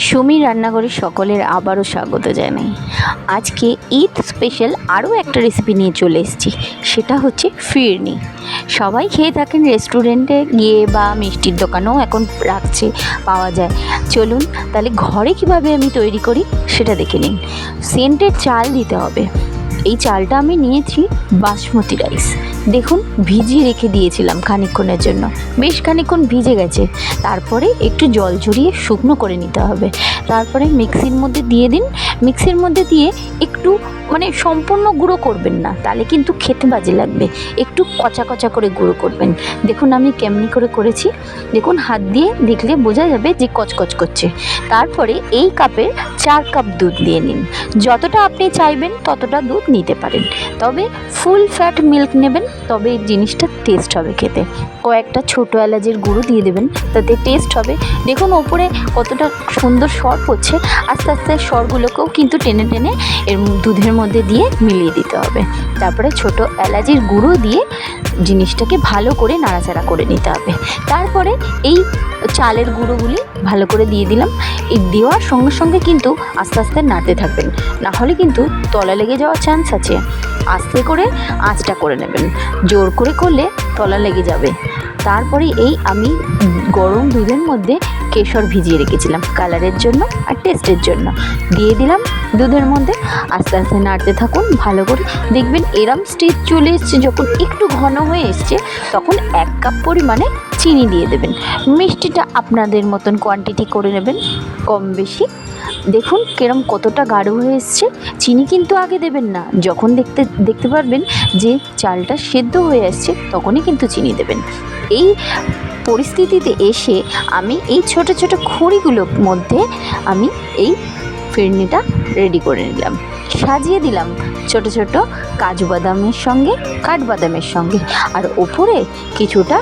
সুমির রান্নাঘরে সকলের আবারও স্বাগত জানাই। আজকে ঈদ স্পেশাল আরও একটা রেসিপি নিয়ে চলে এসেছি, সেটা হচ্ছে ফিরনি। সবাই খেয়ে থাকেন, রেস্টুরেন্টে গিয়ে বা মিষ্টির দোকানেও এখন রাখছে, পাওয়া যায়। চলুন তাহলে ঘরে কিভাবে আমি তৈরি করি সেটা দেখে নিন। সেন্টের চাল দিতে হবে। এই চালটা আমি নিয়েছি বাসমতি রাইস। দেখুন ভিজিয়ে রেখে দিয়েছিলাম খানিকক্ষণের জন্য, বেশ খানিকক্ষণ ভিজে গেছে। তারপরে একটু জল ঝরিয়ে শুকনো করে নিতে হবে। তারপরে মিক্সির মধ্যে দিয়ে দিন। মিক্সির মধ্যে দিয়ে একটু সম্পূর্ণ গুঁড়ো করবেন না, তাহলে কিন্তু খেতে বাজে লাগবে। একটু কচা কচা করে গুঁড়ো করবেন। দেখুন আমি কেমনি করে করেছি, দেখুন হাত দিয়ে দেখলে বোঝা যাবে যে কচকচ করছে। তারপরে এই কাপের 4 কাপ দুধ দিয়ে নিন। যতটা আপনি চাইবেন ততটা দুধ নিতে পারেন, তবে ফুল ফ্যাট মিল্ক নেবেন, তবে এই জিনিসটা টেস্ট হবে খেতে। কয়েকটা ছোটো এলাচের গুঁড়ো দিয়ে দেবেন, তাতে টেস্ট হবে। দেখুন ওপরে কতটা সুন্দর সর পড়ছে। আস্তে আস্তে সরগুলোকেও কিন্তু টেনে টেনে এর দুধের মধ্যে দিয়ে মিলিয়ে দিতে হবে। তারপরে ছোটো এলাচের গুঁড়ো দিয়ে জিনিসটাকে ভালো করে নাড়াচাড়া করে নিতে হবে। তারপরে এই চালের গুঁড়োগুলি ভালো করে দিয়ে দিলাম। এই দেওয়ার সঙ্গে সঙ্গে কিন্তু আস্তে আস্তে নাড়তে থাকবেন, না হলে কিন্তু তলা লেগে যাওয়ার চান্স আছে। আস্তে করে আঁচটা করে নেবেন, জোর করে করলে তলা লেগে যাবে। তারপরে এই আমি গরম দুধের মধ্যে কেশর ভিজিয়ে রেখেছিলাম কালারের জন্য আর টেস্টের জন্য, দিয়ে দিলাম দুধের মধ্যে। আস্তে আস্তে নাড়তে থাকুন ভালো করে। দেখবেন এরম স্টেজ চলে এসছে, যখন একটু ঘন হয়ে এসছে তখন 1 কাপ পরিমাণে চিনি দিয়ে দেবেন। মিষ্টিটা আপনাদের মতন কোয়ান্টিটি করে নেবেন, কম বেশি। দেখুন কেরম কতটা গাঢ় হয়ে এসছে। চিনি কিন্তু আগে দেবেন না, যখন দেখতে পারবেন যে চালটা সেদ্ধ হয়ে আসছে তখনই কিন্তু চিনি দেবেন। এই পরিস্থিতিতে এসে আমি এই ছোট ছোট খড়িগুলোর মধ্যে আমি এই ফিরনিটা রেডি করে নিলাম। সাজিয়ে দিলাম ছোট ছোট কাজু বাদামের সঙ্গে, কাঠবাদামের সঙ্গে, আর ওপরে কিছুটা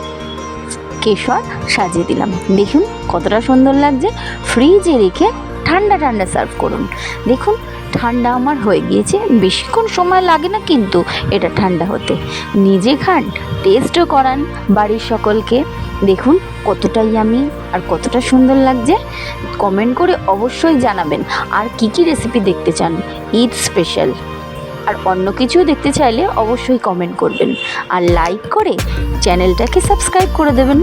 কেশর সাজিয়ে দিলাম। দেখুন কতটা সুন্দর লাগছে। ফ্রিজে রেখে ঠান্ডা ঠান্ডা সার্ভ করুন। দেখুন ঠান্ডা আমার হয়ে গিয়েছে, বেশিক্ষণ সময় লাগে না কিন্তু এটা ঠান্ডা হতে। নিজে খান, টেস্টও করান বাড়ির সকলকে। দেখুন কতটাই আমি আর কতটা সুন্দর লাগছে। কমেন্ট করে অবশ্যই জানাবেন আর কি কি রেসিপি দেখতে চান ঈদ স্পেশাল। আর অন্য কিছু দেখতে চাইলে অবশ্যই কমেন্ট করবেন, আর লাইক করে চ্যানেলটাকে সাবস্ক্রাইব করে দেবেন।